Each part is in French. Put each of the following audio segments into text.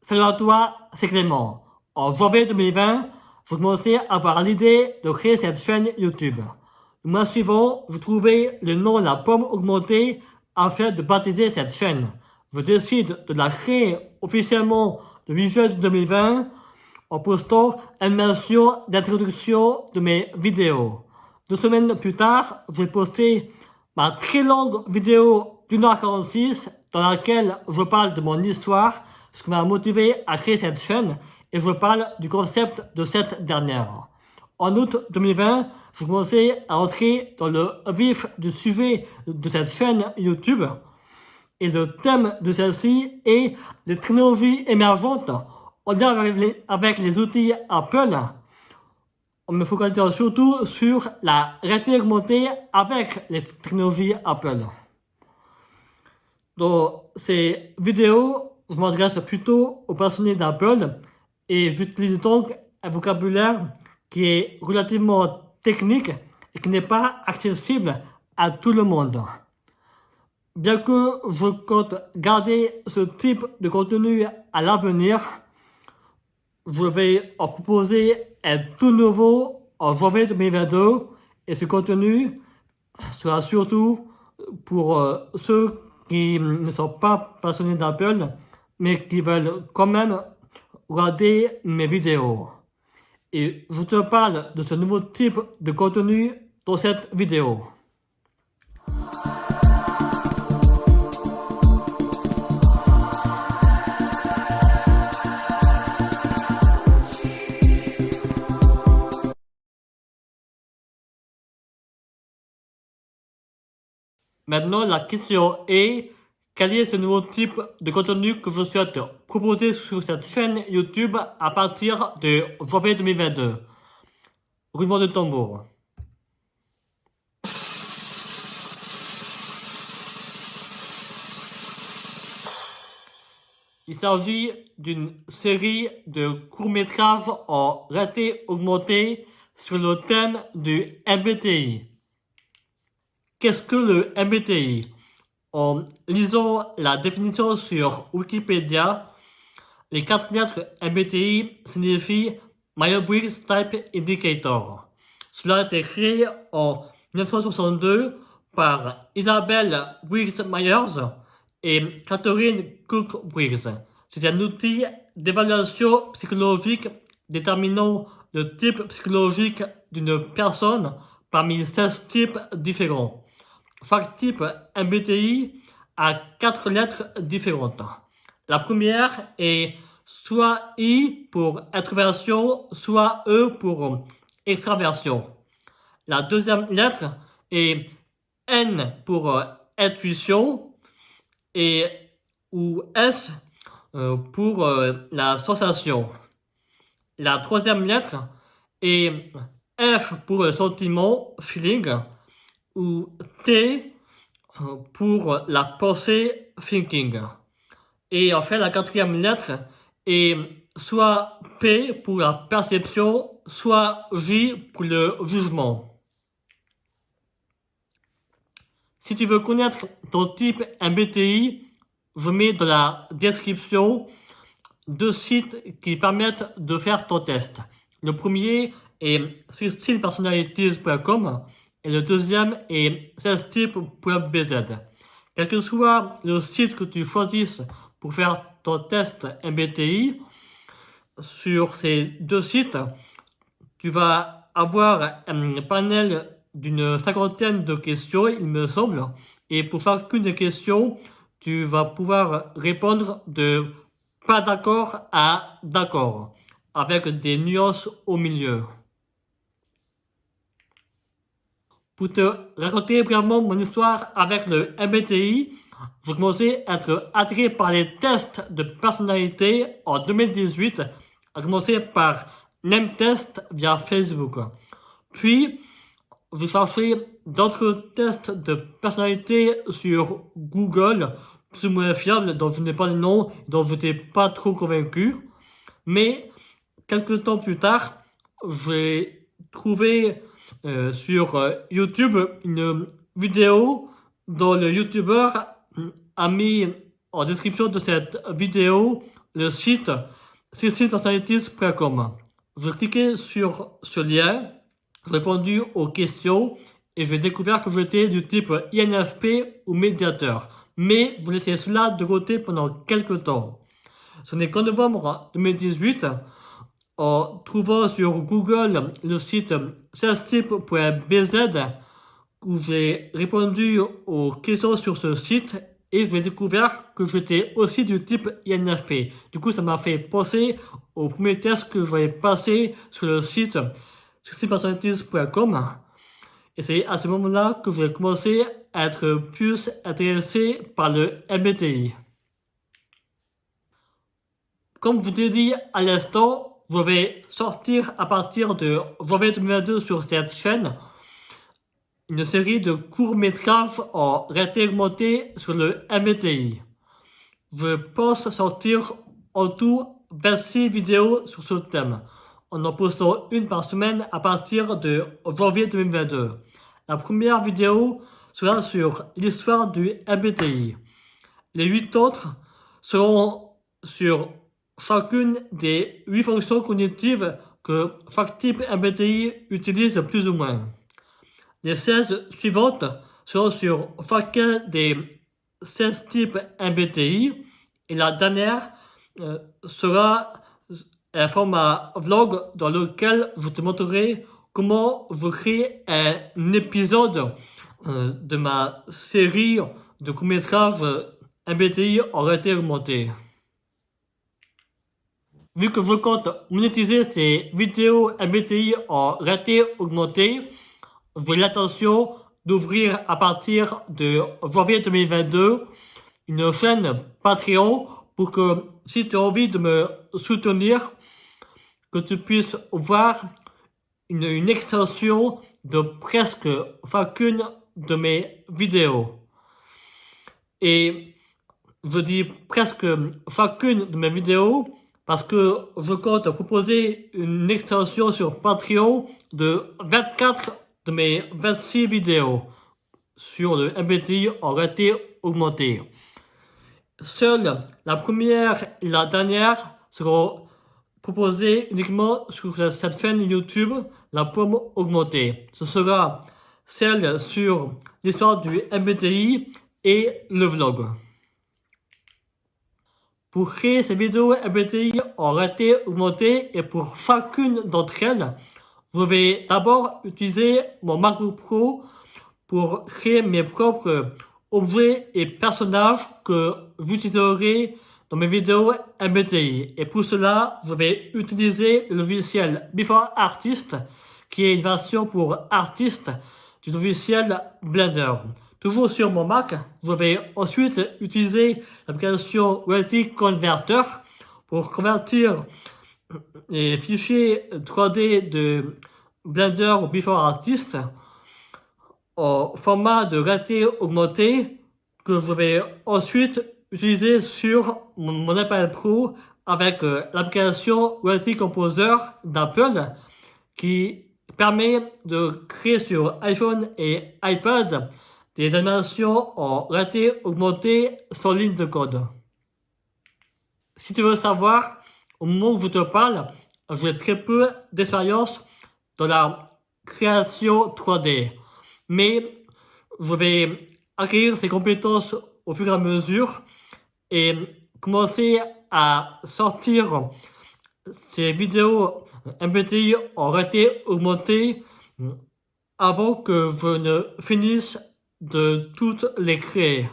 Salut à toi, c'est Clément. En janvier 2020, je commençais à avoir l'idée de créer cette chaîne YouTube. Le mois suivant, je trouvais le nom La Pomme Augmentée afin de baptiser cette chaîne. Je décide de la créer officiellement le 8 juin 2020 en postant une mention d'introduction de mes vidéos. 2 semaines plus tard, j'ai posté ma très longue vidéo d'1h46 dans laquelle je parle de mon histoire, ce qui m'a motivé à créer cette chaîne, et je parle du concept de cette dernière. En août 2020, je commençais à entrer dans le vif du sujet de cette chaîne YouTube, et le thème de celle-ci est les technologies émergentes en lien avec les outils Apple, en me focalisant surtout sur la réalité augmentée avec les technologies Apple. Dans ces vidéos, je m'adresse plutôt aux passionnés d'Apple et j'utilise donc un vocabulaire qui est relativement technique et qui n'est pas accessible à tout le monde. Bien que je compte garder ce type de contenu à l'avenir, je vais en proposer un tout nouveau en janvier 2022 et ce contenu sera surtout pour ceux qui ne sont pas passionnés d'Apple mais qui veulent quand même regarder mes vidéos. Et je te parle de ce nouveau type de contenu dans cette vidéo. Maintenant, la question est, quel est ce nouveau type de contenu que je souhaite proposer sur cette chaîne YouTube à partir de janvier 2022? Roulement de tambour. Il s'agit d'une série de courts-métrages en réalité augmentée sur le thème du MBTI. Qu'est-ce que le MBTI? En lisant la définition sur Wikipédia, les 4 lettres MBTI signifient Myers-Briggs Type Indicator. Cela a été créé en 1962 par Isabelle Briggs-Myers et Catherine Cook-Briggs. C'est un outil d'évaluation psychologique déterminant le type psychologique d'une personne parmi 16 types différents. Chaque type MBTI a 4 lettres différentes. La première est soit I pour introversion, soit E pour extraversion. La deuxième lettre est N pour intuition et ou S pour la sensation. La troisième lettre est F pour le sentiment, feeling, ou T pour la pensée, thinking. Et enfin, la quatrième lettre est soit P pour la perception, soit J pour le jugement. Si tu veux connaître ton type MBTI, je mets dans la description 2 sites qui permettent de faire ton test. Le premier est 16personalities.com et le deuxième est 16types.bz. Quel que soit le site que tu choisisses pour faire ton test MBTI, sur ces 2 sites, tu vas avoir un panel d'une 50aine de questions, il me semble, et pour chacune des questions, tu vas pouvoir répondre de pas d'accord à d'accord, avec des nuances au milieu. Pour te raconter brièvement mon histoire avec le MBTI, je commençais à être attiré par les tests de personnalité en 2018, à commencer par NameTest via Facebook. Puis, j'ai cherché d'autres tests de personnalité sur Google, plus ou moins fiables, dont je n'ai pas le nom, dont je n'étais pas trop convaincu. Mais, quelques temps plus tard, j'ai trouvé sur YouTube une vidéo dont le YouTuber a mis en description de cette vidéo le site 16personalities.com. Je cliquais sur ce lien, j'ai répondu aux questions et j'ai découvert que j'étais du type INFP ou médiateur. Mais je laissais cela de côté pendant quelques temps. Ce n'est qu'en novembre 2018, en trouvant sur Google le site 16types.bz, où j'ai répondu aux questions sur ce site et j'ai découvert que j'étais aussi du type INFP. Du coup, ça m'a fait penser au premier test que j'avais passé sur le site 16personalities.com. Et c'est à ce moment-là que j'ai commencé à être plus intéressé par le MBTI. Comme je t'ai dit à l'instant, je vais sortir à partir de janvier 2022 sur cette chaîne une série de courts-métrages en réalité augmentée sur le MBTI. Je pense sortir en tout 26 vidéos sur ce thème, en postant une par semaine à partir de janvier 2022. La première vidéo sera sur l'histoire du MBTI. Les 8 autres seront sur chacune des 8 fonctions cognitives que chaque type MBTI utilise plus ou moins. Les 16 suivantes seront sur chacun des 16 types MBTI et la dernière sera un format vlog dans lequel je te montrerai comment je crée un épisode de ma série de courts-métrages MBTI en réalité augmentée. Vu que je compte monétiser ces vidéos MBTI en réalité augmentée, j'ai l'intention d'ouvrir à partir de janvier 2022 une chaîne Patreon pour que si tu as envie de me soutenir, que tu puisses voir une extension de presque chacune de mes vidéos. Et je dis presque chacune de mes vidéos parce que je compte proposer une extension sur Patreon de 24 de mes 26 vidéos sur le MBTI en réalité augmentée. Seule la première et la dernière seront proposées uniquement sur cette chaîne YouTube, la pomme augmentée. Ce sera celle sur l'histoire du MBTI et le vlog. Pour créer ces vidéos MBTI en réalité augmentée et pour chacune d'entre elles, je vais d'abord utiliser mon MacBook Pro pour créer mes propres objets et personnages que j'utiliserai dans mes vidéos MBTI. Et pour cela, je vais utiliser le logiciel Before Artist, qui est une version pour artistes du logiciel Blender. Toujours sur mon Mac, je vais ensuite utiliser l'application Reality Converter pour convertir les fichiers 3D de Blender ou Before Artist au format de réalité augmentée que je vais ensuite utiliser sur mon iPad Pro avec l'application Reality Composer d'Apple qui permet de créer sur iPhone et iPad des animations en réalité augmentée sans ligne de code. Si tu veux savoir, au moment où je te parle, j'ai très peu d'expérience dans la création 3D. Mais je vais acquérir ces compétences au fur et à mesure et commencer à sortir ces vidéos MBTI en réalité augmentée avant que je ne finisse de toutes les créer.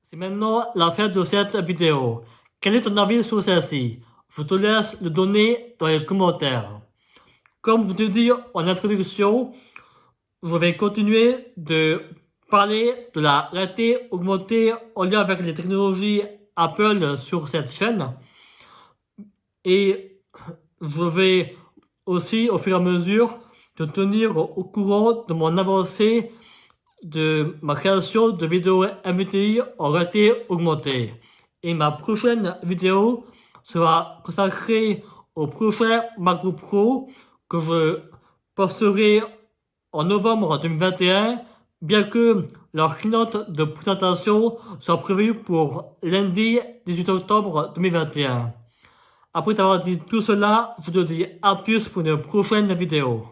C'est maintenant la fin de cette vidéo. Quel est ton avis sur celle-ci? Je te laisse le donner dans les commentaires. Comme je te dis en introduction, je vais continuer de parler de la réalité augmentée en lien avec les technologies Apple sur cette chaîne. Et je vais aussi, au fur et à mesure, te tenir au courant de mon avancée de ma création de vidéos MBTI en réalité augmentée. Et ma prochaine vidéo sera consacrée au prochain MacBook Pro que je posterai en novembre 2021, bien que Leur keynote de présentation sera prévue pour lundi 18 octobre 2021. Après avoir dit tout cela, je te dis à plus pour une prochaine vidéo.